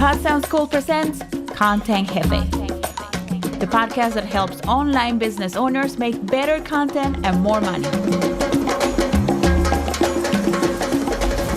Pod Sound School presents Content Jefe, the podcast that helps online business owners make better content and more money.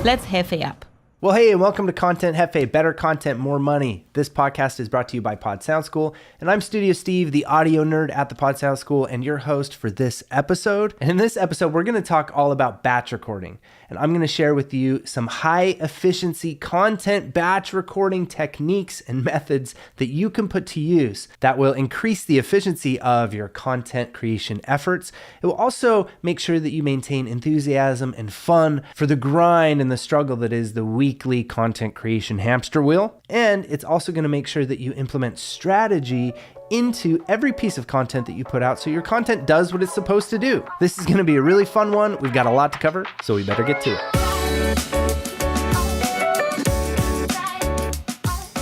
Let's Jefe up. Well, hey, and welcome to Content Jefe, better content, more money. This podcast is brought to you by Pod Sound School, and I'm Studio Steve, the audio nerd at the Pod Sound School, and your host for this episode. And in this episode, we're going to talk all about batch recording, and I'm going to share with you some high-efficiency content batch recording techniques and methods that you can put to use that will increase the efficiency of your content creation efforts. It will also make sure that you maintain enthusiasm and fun for the grind and the struggle that is the weekly content creation hamster wheel. And it's also going to make sure that you implement strategy into every piece of content that you put out so your content does what it's supposed to do. This is going to be a really fun one. We've got a lot to cover, so we better get to it.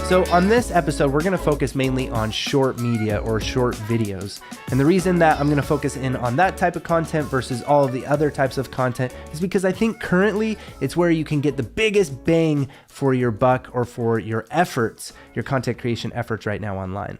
So on this episode, we're going to focus mainly on short media or short videos. And the reason that I'm going to focus in on that type of content versus all of the other types of content is because I think currently it's where you can get the biggest bang for your buck or for your efforts, your content creation efforts right now online.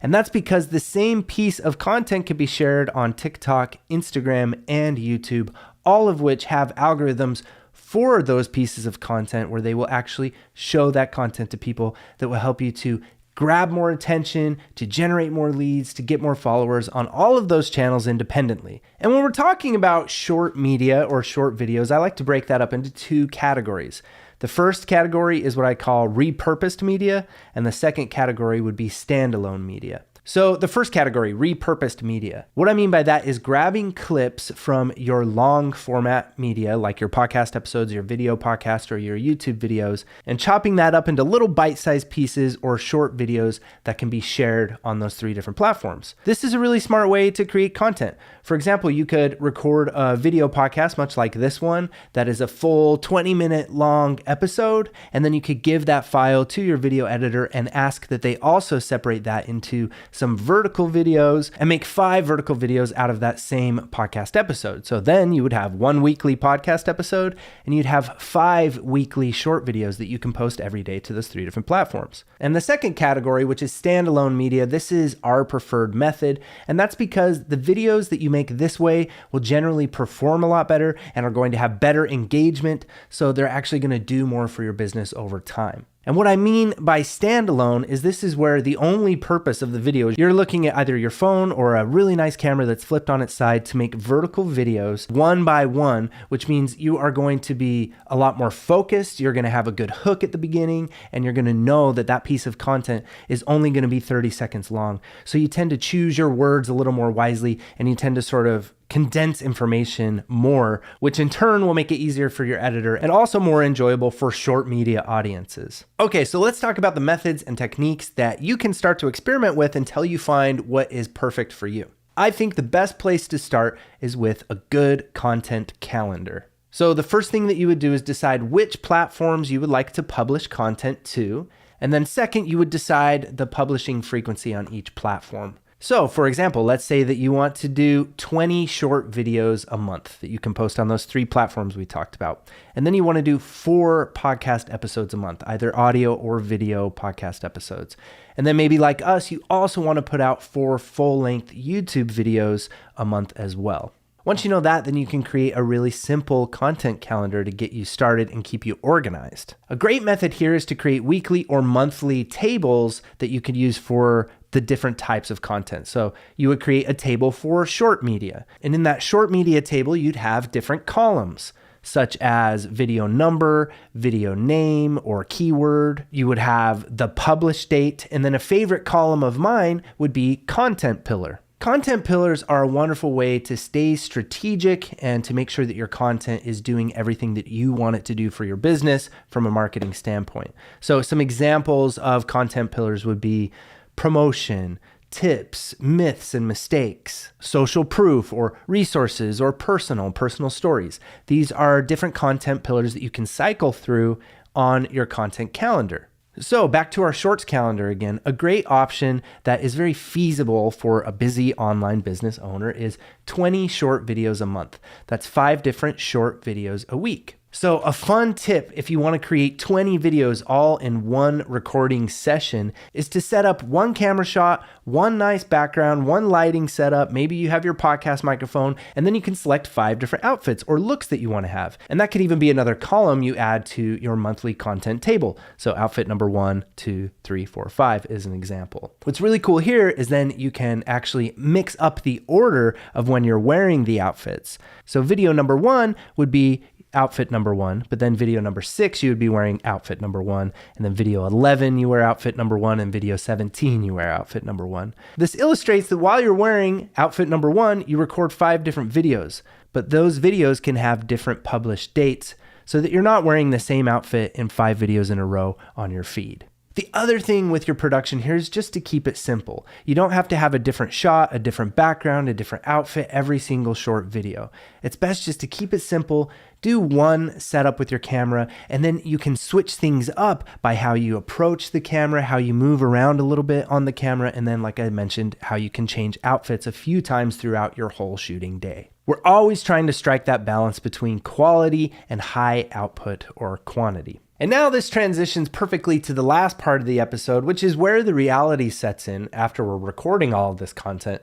And that's because the same piece of content can be shared on TikTok, Instagram, and YouTube, all of which have algorithms for those pieces of content where they will actually show that content to people that will help you to grab more attention, to generate more leads, to get more followers on all of those channels independently. And when we're talking about short media or short videos, I like to break that up into two categories. The first category is what I call repurposed media, and the second category would be standalone media. So the first category, repurposed media. What I mean by that is grabbing clips from your long format media, like your podcast episodes, your video podcast, or your YouTube videos, and chopping that up into little bite-sized pieces or short videos that can be shared on those three different platforms. This is a really smart way to create content. For example, you could record a video podcast, much like this one, that is a full 20-minute long episode, and then you could give that file to your video editor and ask that they also separate that into some vertical videos and make 5 vertical videos out of that same podcast episode. So then you would have 1 weekly podcast episode and you'd have 5 weekly short videos that you can post every day to those 3 different platforms. And the second category, which is standalone media, this is our preferred method. And that's because the videos that you make this way will generally perform a lot better and are going to have better engagement. So they're actually going to do more for your business over time. And what I mean by standalone is this is where the only purpose of the video is you're looking at either your phone or a really nice camera that's flipped on its side to make vertical videos one by one, which means you are going to be a lot more focused. You're going to have a good hook at the beginning, and you're going to know that that piece of content is only going to be 30 seconds long. So you tend to choose your words a little more wisely, and you tend to sort of condense information more, which in turn will make it easier for your editor and also more enjoyable for short media audiences. Okay, so let's talk about the methods and techniques that you can start to experiment with until you find what is perfect for you. I think the best place to start is with a good content calendar. So the first thing that you would do is decide which platforms you would like to publish content to. And then second, you would decide the publishing frequency on each platform. So for example, let's say that you want to do 20 short videos a month that you can post on those 3 platforms we talked about. And then you want to do 4 podcast episodes a month, either audio or video podcast episodes. And then maybe like us, you also want to put out 4 full-length YouTube videos a month as well. Once you know that, then you can create a really simple content calendar to get you started and keep you organized. A great method here is to create weekly or monthly tables that you could use for the different types of content. So you would create a table for short media. And in that short media table, you'd have different columns, such as video number, video name, or keyword. You would have the publish date, and then a favorite column of mine would be content pillar. Content pillars are a wonderful way to stay strategic and to make sure that your content is doing everything that you want it to do for your business from a marketing standpoint. So some examples of content pillars would be promotion, tips, myths and mistakes, social proof or resources, or personal stories. These are different content pillars that you can cycle through on your content calendar. So back to our shorts calendar again, a great option that is very feasible for a busy online business owner is 20 short videos a month. That's 5 different short videos a week. So a fun tip if you want to create 20 videos all in one recording session is to set up one camera shot, one nice background, one lighting setup. Maybe you have your podcast microphone, and then you can select 5 different outfits or looks that you want to have. And that could even be another column you add to your monthly content table. So outfit number 1, 2, 3, 4, 5 is an example. What's really cool here is then you can actually mix up the order of when you're wearing the outfits. So video number 1 would be outfit number 1, but then video number 6, you would be wearing outfit number 1, and then video 11, you wear outfit number 1, and video 17, you wear outfit number 1. This illustrates that while you're wearing outfit number 1, you record 5 different videos, but those videos can have different published dates so that you're not wearing the same outfit in 5 videos in a row on your feed. The other thing with your production here is just to keep it simple. You don't have to have a different shot, a different background, a different outfit every single short video. It's best just to keep it simple, do one setup with your camera, and then you can switch things up by how you approach the camera, how you move around a little bit on the camera, and then like I mentioned, how you can change outfits a few times throughout your whole shooting day. We're always trying to strike that balance between quality and high output or quantity. And now this transitions perfectly to the last part of the episode, which is where the reality sets in after we're recording all of this content,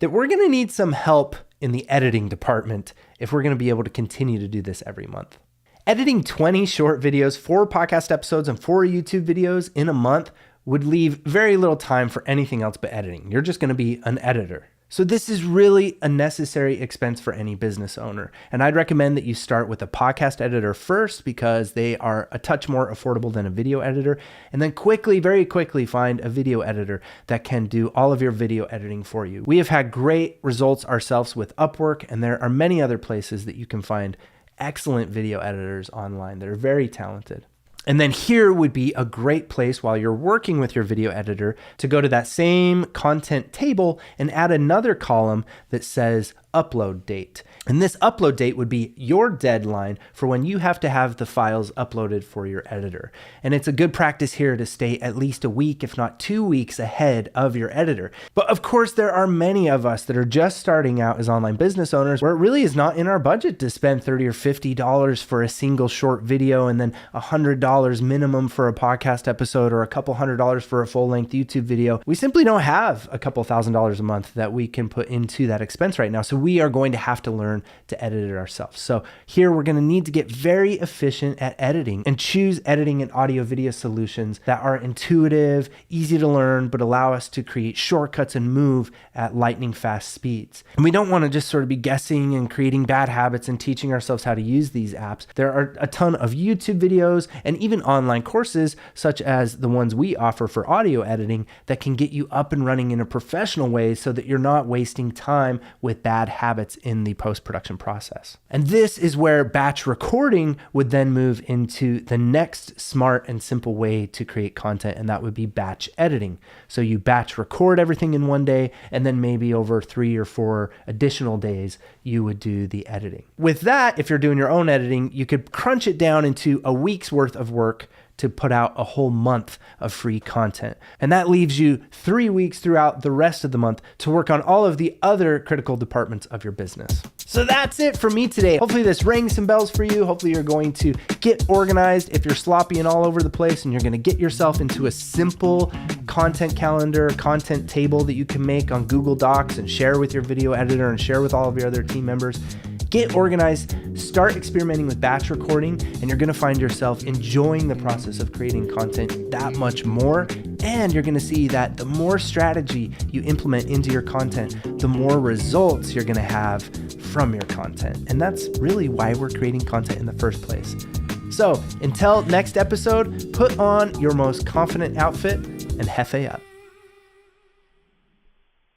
that we're going to need some help in the editing department if we're going to be able to continue to do this every month. Editing 20 short videos, 4 podcast episodes, and 4 YouTube videos in a month would leave very little time for anything else but editing. You're just going to be an editor. So this is really a necessary expense for any business owner. And I'd recommend that you start with a podcast editor first because they are a touch more affordable than a video editor. And then very quickly find a video editor that can do all of your video editing for you. We have had great results ourselves with Upwork, and there are many other places that you can find excellent video editors online that are very talented. And then here would be a great place while you're working with your video editor to go to that same content table and add another column that says upload date. And this upload date would be your deadline for when you have to have the files uploaded for your editor. And it's a good practice here to stay at least a week, if not 2 weeks ahead of your editor. But of course, there are many of us that are just starting out as online business owners where it really is not in our budget to spend $30 or $50 for a single short video and then $100 minimum for a podcast episode or a couple $100 for a full-length YouTube video. We simply don't have a couple $1,000s a month that we can put into that expense right now. So we are going to have to learn to edit it ourselves. So here we're going to need to get very efficient at editing and choose editing and audio video solutions that are intuitive, easy to learn, but allow us to create shortcuts and move at lightning fast speeds. And we don't want to just sort of be guessing and creating bad habits and teaching ourselves how to use these apps. There are a ton of YouTube videos and even online courses, such as the ones we offer for audio editing, that can get you up and running in a professional way so that you're not wasting time with bad habits in the post-production process. And this is where batch recording would then move into the next smart and simple way to create content, and that would be batch editing. So you batch record everything in one day, and then maybe over 3 or 4 additional days, you would do the editing. With that, if you're doing your own editing, you could crunch it down into a week's worth of work to put out a whole month of free content. And that leaves you 3 weeks throughout the rest of the month to work on all of the other critical departments of your business. So that's it for me today. Hopefully this rang some bells for you. Hopefully you're going to get organized if you're sloppy and all over the place, and you're going to get yourself into a simple content calendar, content table that you can make on Google Docs and share with your video editor and share with all of your other team members. Get organized, start experimenting with batch recording, and you're going to find yourself enjoying the process of creating content that much more. And you're going to see that the more strategy you implement into your content, the more results you're going to have from your content. And that's really why we're creating content in the first place. So until next episode, put on your most confident outfit and hefe up.